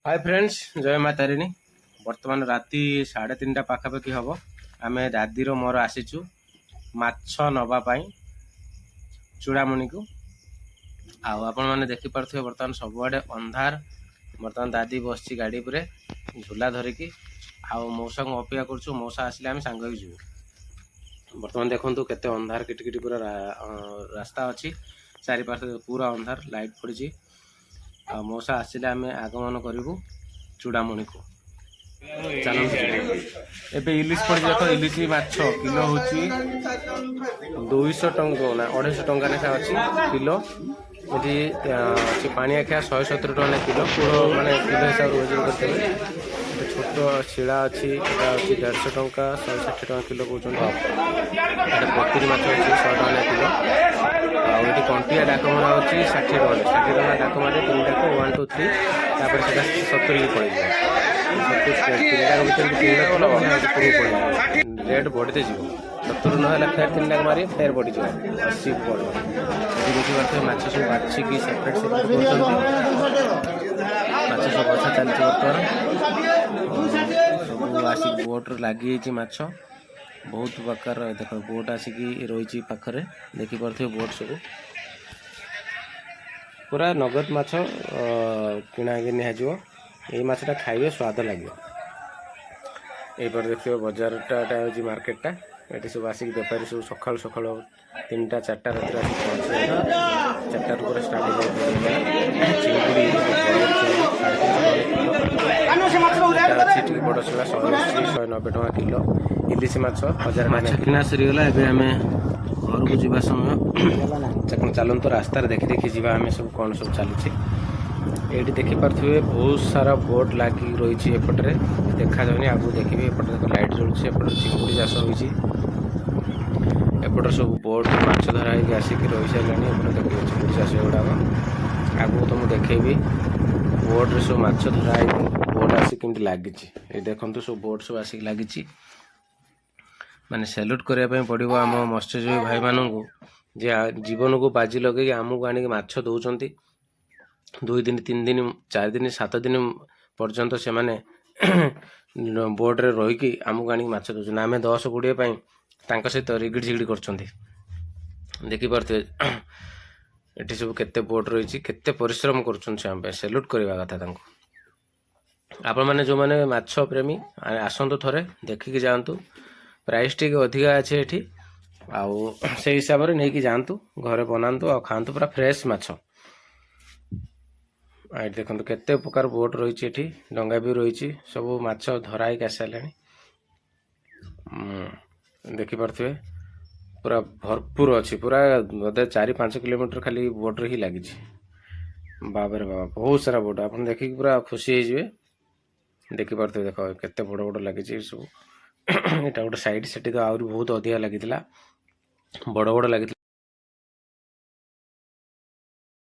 Hi friends, जय माँ तारिणी। बर्तमान राति 3:30 पाखापाखि हम आम दादीर मोर आसीचु माछ नवापाई चूड़ामणि को। आपण मैंने देखिपे बर्तमान सबुआडे अंधार। बर्तमान दादी बस गाड़ी पर झूला धरिकी मौसा को अपेक्षा करुँ। मौसा आसिले आम सांग जीव। बर्तमान देखु केते अंधार किटिकिटी पूरा रास्ता अच्छी चारिपार्श्व पूरा अंधार लाइट पड़ी। मौसा आसिले आम आगमन करूँ चूड़ामणि को। चलते एवं इलिश पड़ी देख इलिश माछ किलो हूँ 200 टंका ना 250 टंका लेखा अच्छी किलो। ये पानिया खिया 170 टंका किलो पूरा माने किलो हिसाब से वजन करते। छोट शिला अच्छी 150 टंका 160 टंका किलो कहते। पतिरी माछ अच्छी 100 टंका किलो। आउे कंटिया डाकमरा अच्छी 60 टंका डाकमारे 3 डाक 1 2 3 तापर से 70 की पड़ रेट बढ़ते जीव 70 ना फेर 3 लाख मारे फेर बढ़ी 80 पड़। देखिए माछ सब बाछिकी सेपरेट सेपरेट माछ सब बछा चलती बर्तमान सब आसिक बोट लगी माछ बहुत प्रकार देख बोट आसिकी रही पाखरे देखिपे बोट सब पूरा नगद माछ किणाकिनी हो। ये माछटा खाइबे स्वाद लगे। यहीपर देखिए बजारटा हूँ मार्केटा ये सब आसिक बेपारी सब सकाल सकाल 3टा 4टा रात आसिक पहुँचे 4टार पूरा स्टार्ट हो चिंगुड़ी बड़ शिला 180 190 टंका किलो। इलिश माछ 1000 माछ किना सरीगला। एवं आम घर को जावा समय चलते रास्तार देखी देखी जावा आम सब कौन सब चलुची। ये देखिपे बहुत सारा बोट लगी रही एपटे देखा जाऊनी। आगू देखिए एपटे लाइट जलुची एपटे चिंगुड़ी चाष होती एपटे सब बोट माछ धरा हो आसिक रही सारे। एपटे देखिए चिंगुड़ी चाष गुड़ाक आगू तो मुझे देखेबी बोट्रे सब माछ धरा बोट आसिक कमी लगी। ये देखो सब बोट सब आसिक लगी माने सैल्यूट करने पड़ो आम मत्स्यजीवी भाई मानू जे जीवन को बाजी लगे आमको आनिक माछ दौरान 2 दिन 3 दिन 4 दिन 7 दिन पर्यंत से माने बोर्ड्रे रहीकि आमको आनिक माछ दौरान आम 10-20 सहित रिगिड़ झिगिड़ कर देखिपे ये सब केते बोट रही केते परिश्रम कर सैल्यूट करवा कथा। आपण मैंने जो मैंने माछ प्रेमी आसतु थे देखिकी जातु प्राइस टी अधिका अच्छे ये से हिसाब से नहीं कि जातु घरे बनातु आ खातु पूरा फ्रेश माछ। देखो केते प्रकार बोट रही डंगा भी रही सब माछ धरा आस सारे देखिपे पूरा भरपूर अच्छी पूरा बोधे 4-5 किलोमीटर खाली बोट ही लगी। बाबरे बाबा बहुत सारा बोट आप देखिए पूरा खुशी हो देखिपे देख केते बड़ बड़ लगी सब। यहाँ गोटे सैड से तो आहरी बहुत अधिका लगी बड़ बड़ लगी।